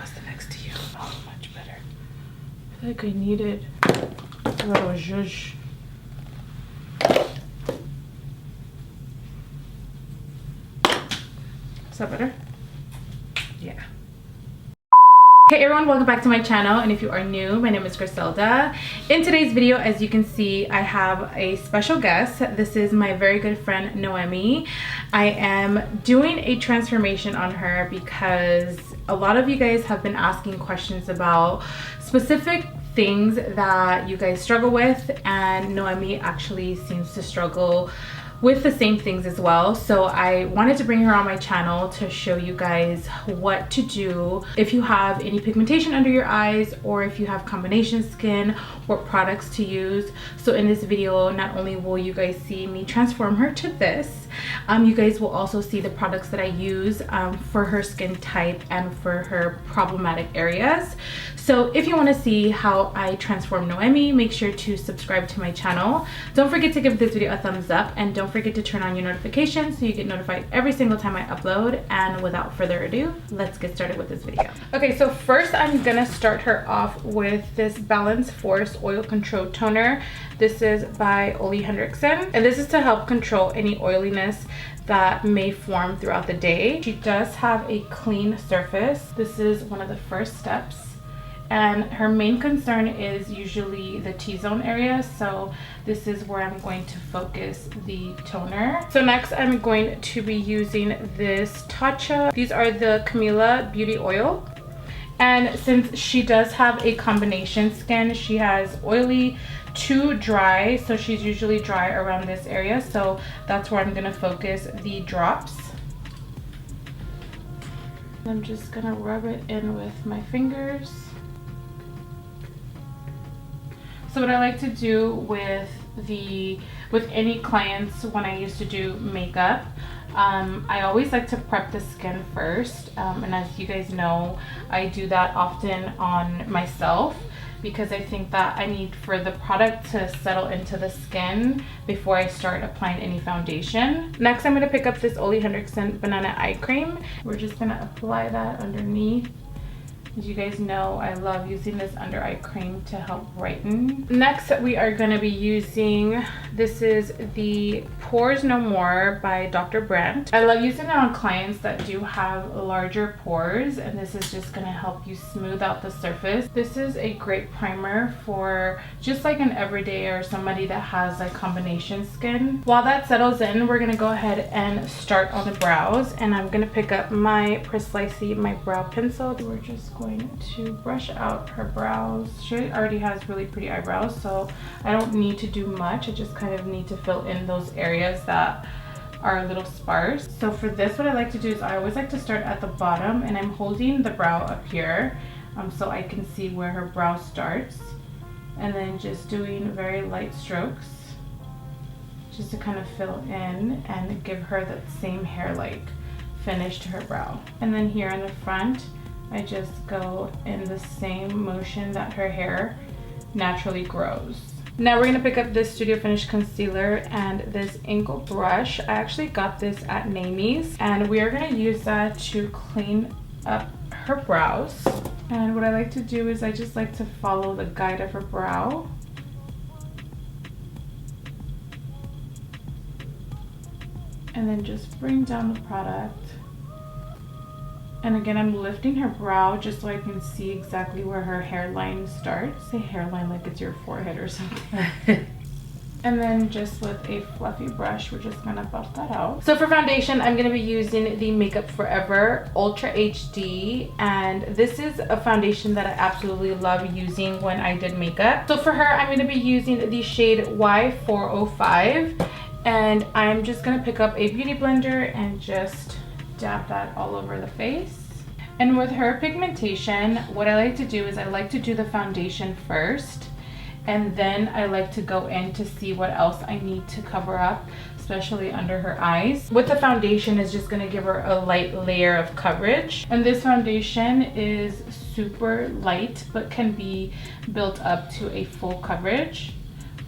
sit next to you. Oh, much better. I feel like I needed a little zhuzh. Is that better? Yeah. Hey everyone, welcome back to my channel, and if you are new, my name is Griselda. In today's video, as you can see, I have a special guest. This is my very good friend Noemi. I am doing a transformation on her because a lot of you guys have been asking questions about specific things that you guys struggle with, and Noemi actually seems to struggle with the same things as well. So I wanted to bring her on my channel to show you guys what to do if you have any pigmentation under your eyes, or if you have combination skin, what products to use. So in this video, not only will you guys see me transform her to this, you guys will also see the products that I use for her skin type and for her problematic areas. So if you want to see how I transform Noemi, make sure to subscribe to my channel. Don't forget to give this video a thumbs up, and don't forget to turn on your notifications so you get notified every single time I upload. And without further ado, let's get started with this video. Okay, so first I'm gonna start her off with this Balance Force Oil Control Toner. This is by OleHenderiksen, and this is to help control any oiliness that may form throughout the day. She does have a clean surface. This is one of the first steps. And her main concern is usually the T-zone area, so this is where I'm going to focus the toner. So next I'm going to be using this Tatcha. These are the Camellia Beauty Oil. And since she does have a combination skin, she has oily to dry, so she's usually dry around this area, so that's where I'm gonna focus the drops. I'm just gonna rub it in with my fingers. So what I like to do with any clients when I used to do makeup, I always like to prep the skin first, and as you guys know, I do that often on myself because I think that I need for the product to settle into the skin before I start applying any foundation. Next, I'm going to pick up this OleHenderiksen Banana Eye Cream. We're just going to apply that underneath. As you guys know, I love using this under eye cream to help brighten. Next, we are going to be using, this is the Pores No More by Dr. Brandt. I love using it on clients that do have larger pores, and this is just going to help you smooth out the surface. This is a great primer for just like an everyday or somebody that has like combination skin. While that settles in, we're going to go ahead and start on the brows, and I'm going to pick up my Precisely My Brow Pencil. We're just going to brush out her brows. She already has really pretty eyebrows, so I don't need to do much. I just kind of need to fill in those areas that are a little sparse. So for this, what I like to do is I always like to start at the bottom, and I'm holding the brow up here so I can see where her brow starts, and then just doing very light strokes just to kind of fill in and give her that same hair-like finish to her brow. And then here in the front, I just go in the same motion that her hair naturally grows. Now we're going to pick up this Studio Finish concealer and this Inglot brush. I actually got this at Namie's, and we are going to use that to clean up her brows. And what I like to do is I just like to follow the guide of her brow. And then just bring down the product. And again, I'm lifting her brow just so I can see exactly where her hairline starts. Say hairline like it's your forehead or something. And then just with a fluffy brush, we're just gonna buff that out. So for foundation, I'm gonna be using the MakeupForever Ultra HD. And this is a foundation that I absolutely love using when I did makeup. So for her, I'm gonna be using the shade Y405. And I'm just gonna pick up a beauty blender and just dab that all over the face. And with her pigmentation, what I like to do is I like to do the foundation first, and then I like to go in to see what else I need to cover up, especially under her eyes. With the foundation is just gonna give her a light layer of coverage. And this foundation is super light but can be built up to a full coverage,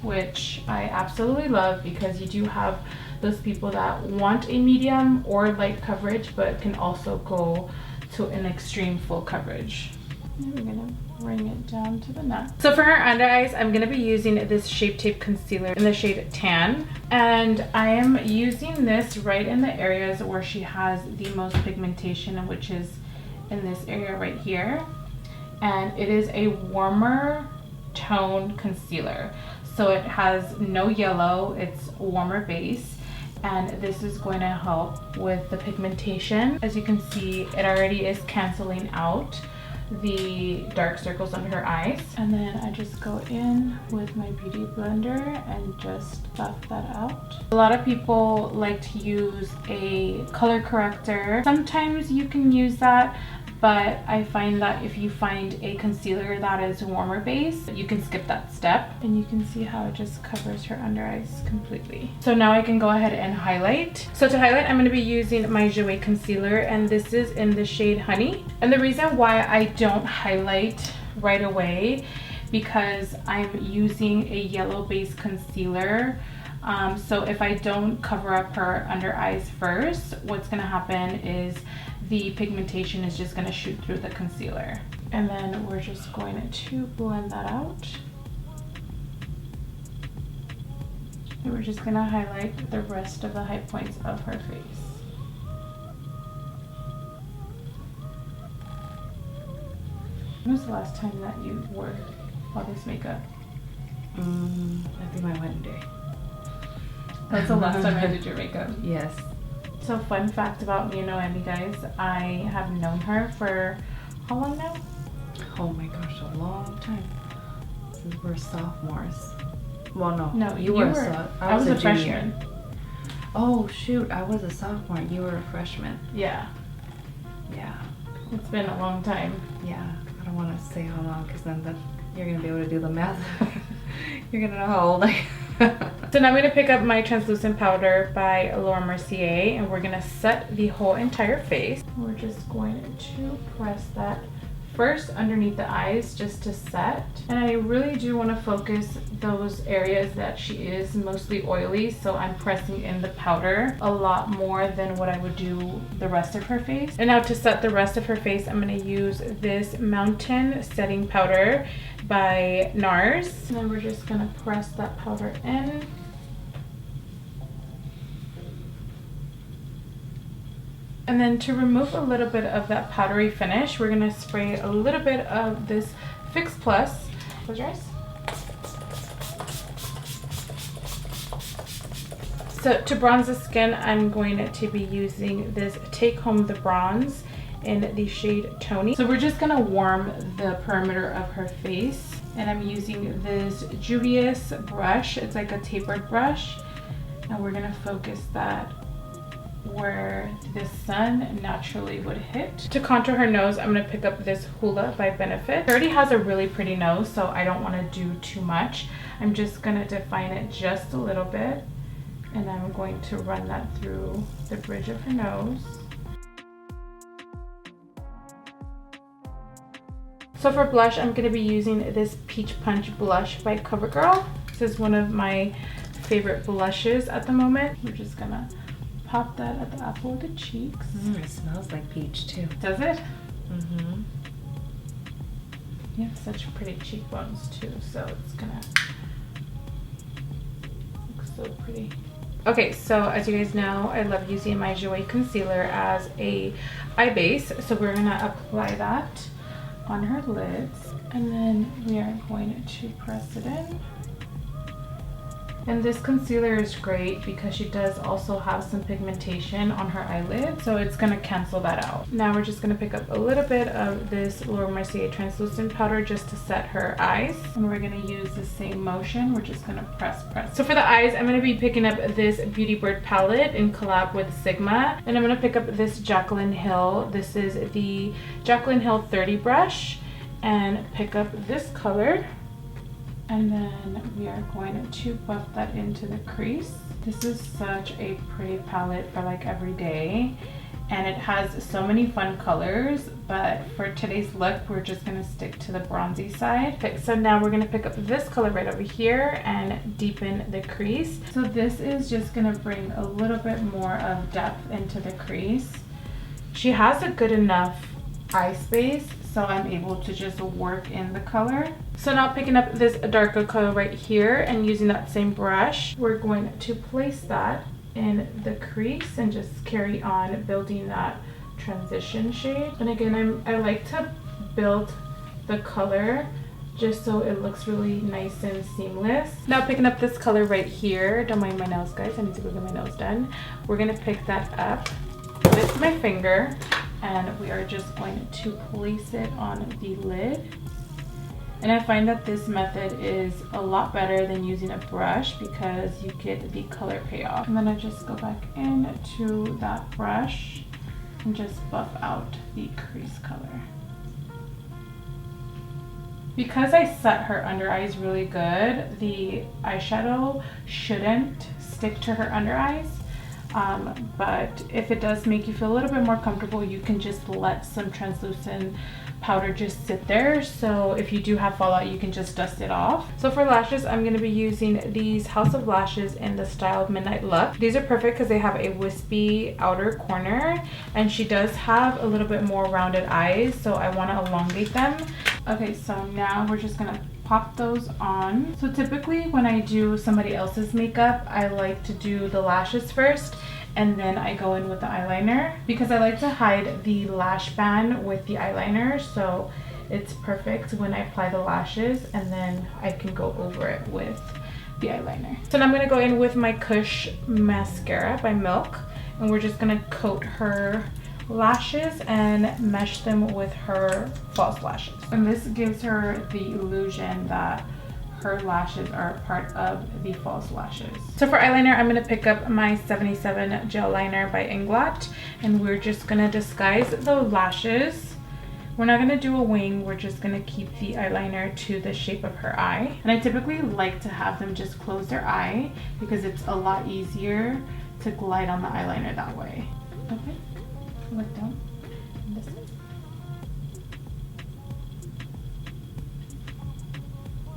which I absolutely love because you do have those people that want a medium or light coverage but can also go to an extreme full coverage. And we're gonna bring it down to the neck. So for her under eyes, I'm gonna be using this ShapeTape concealer in the shade Tan. And I am using this right in the areas where she has the most pigmentation, which is in this area right here. And it is a warmer tone concealer. So it has no yellow, it's warmer base. And this is going to help with the pigmentation. As you can see, it already is canceling out the dark circles under her eyes. And then I just go in with my beauty blender and just buff that out. A lot of people like to use a color corrector. Sometimes you can use that, but I find that if you find a concealer that is warmer base, you can skip that step. And you can see how it just covers her under eyes completely. So now I can go ahead and highlight. So to highlight, I'm going to be using my Jouer Concealer, and this is in the shade Honey. And the reason why I don't highlight right away, because I'm using a yellow base concealer. So if I don't cover up her under eyes first, what's going to happen is the pigmentation is just going to shoot through the concealer. And then we're just going to blend that out. And we're just going to highlight the rest of the high points of her face. When was the last time that you wore all this makeup? I think my wedding day. That's the last time I did your makeup? Yes. So fun fact about me and Noemi, guys, I have known her for how long now? Oh my gosh, a long time. Since we're sophomores. Well, no. No, you were a I was a junior. freshman. Oh shoot, I was a sophomore. You were a freshman. Yeah. Yeah. It's been a long time. Yeah. I don't want to say how long, because then you're gonna be able to do the math. You're gonna know how old I am. So now I'm going to pick up my translucent powder by Mercier, and we're going to set the whole entire face. We're just going to press that first underneath the eyes just to set. And I really do want to focus those areas that she is mostly oily, so I'm pressing in the powder a lot more than what I would do the rest of her face. And now to set the rest of her face, I'm going to use this Mountain Setting Powder by Nars. And then we're just going to press that powder in. And then to remove a little bit of that powdery finish, we're gonna spray a little bit of this Fix Plus. Close your eyes. So to bronze the skin, I'm going to be using this Take Home the Bronze in the shade Tony. So we're just gonna warm the perimeter of her face. And I'm using this Juvia's brush. It's like a tapered brush. And we're gonna focus that where the sun naturally would hit. To contour her nose, I'm going to pick up this Hoola by Benefit. She already has a really pretty nose, so I don't want to do too much. I'm just going to define it just a little bit, and I'm going to run that through the bridge of her nose. So for blush, I'm going to be using this Peach Punch blush by Covergirl. This is one of my favorite blushes at the moment. We're just going to pop that at the apple of the cheeks. It smells like peach too. Does it? Mm-hmm. You have such pretty cheekbones too, so it's gonna look so pretty. Okay, so as you guys know, I love using my Jouer Concealer as a eye base. So we're gonna apply that on her lids, and then we are going to press it in. And this concealer is great because she does also have some pigmentation on her eyelid, so it's gonna cancel that out. Now we're just gonna pick up a little bit of this Mercier translucent powder just to set her eyes. And we're gonna use the same motion. We're just gonna press. So for the eyes, I'm gonna be picking up this BeautyBird palette in collab with Sigma. And I'm gonna pick up this Jaclyn Hill. This is the Jaclyn Hill 30 brush, and pick up this color. And then we are going to buff that into the crease. This is such a pretty palette for like every day, and it has so many fun colors, but for today's look, we're just gonna stick to the bronzy side. Okay, so now we're gonna pick up this color right over here and deepen the crease. So this is just gonna bring a little bit more of depth into the crease. She has a good enough eye space, so I'm able to just work in the color. So now picking up this darker color right here and using that same brush, we're going to place that in the crease and just carry on building that transition shade. And again, I like to build the color just so it looks really nice and seamless. Now picking up this color right here, don't mind my nails guys, I need to go get my nails done. We're gonna pick that up with my finger and we are just going to place it on the lid. And I find that this method is a lot better than using a brush because you get the color payoff. And then I just go back into that brush and just buff out the crease color. Because I set her under eyes really good, the eyeshadow shouldn't stick to her under eyes. But if it does make you feel a little bit more comfortable, you can just let some translucent powder just sit there. So if you do have fallout, you can just dust it off. So for lashes, I'm going to be using these House of Lashes in the style of Midnight Luxe. These are perfect because they have a wispy outer corner and she does have a little bit more rounded eyes, so I want to elongate them. Okay, so now we're just going to pop those on. So typically when I do somebody else's makeup, I like to do the lashes first and then I go in with the eyeliner because I like to hide the lash band with the eyeliner, so it's perfect when I apply the lashes and then I can go over it with the eyeliner. So now I'm gonna go in with my Kush mascara by Milk and we're just gonna coat her lashes and mesh them with her false lashes. And this gives her the illusion that her lashes are part of the false lashes. So for eyeliner, I'm going to pick up my 77 gel liner by Inglot and we're just going to disguise the lashes. We're not going to do a wing, we're just going to keep the eyeliner to the shape of her eye. And I typically like to have them just close their eye because it's a lot easier to glide on the eyeliner that way. Okay, look down. This way.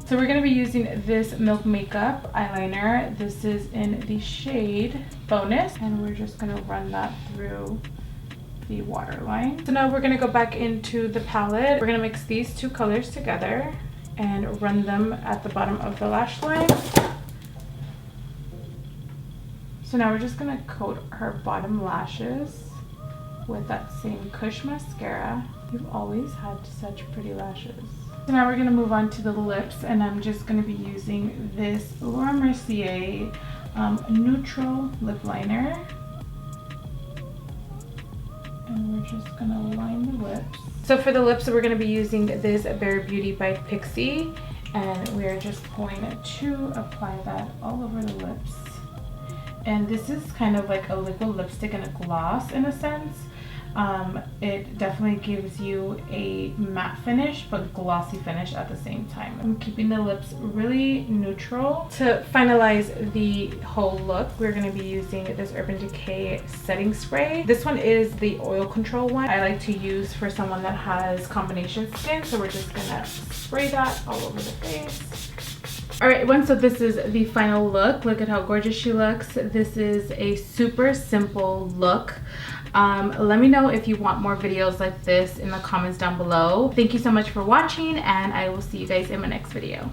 So we're going to be using this Milk Makeup eyeliner. This is in the shade Bonus and we're just going to run that through the waterline. So now we're going to go back into the palette. We're going to mix these two colors together and run them at the bottom of the lash line. So now we're just going to coat her bottom lashes with that same Kush mascara. You've always had such pretty lashes. So now we're going to move on to the lips and I'm just going to be using this Laura Mercier neutral lip liner. And we're just going to line the lips. So for the lips, we're going to be using this Bare Beauty by Pixie and we're just going to apply that all over the lips. And this is kind of like a liquid lipstick and a gloss in a sense. It definitely gives you a matte finish but glossy finish at the same time. I'm keeping the lips really neutral. To finalize the whole look, we're going to be using this Urban Decay setting spray. This one is the oil control one I like to use for someone that has combination skin, so we're just going to spray that all over the face. Alright everyone, so this is the final look. Look at how gorgeous she looks. This is a super simple look. Let me know if you want more videos like this in the comments down below. Thank you so much for watching and I will see you guys in my next video.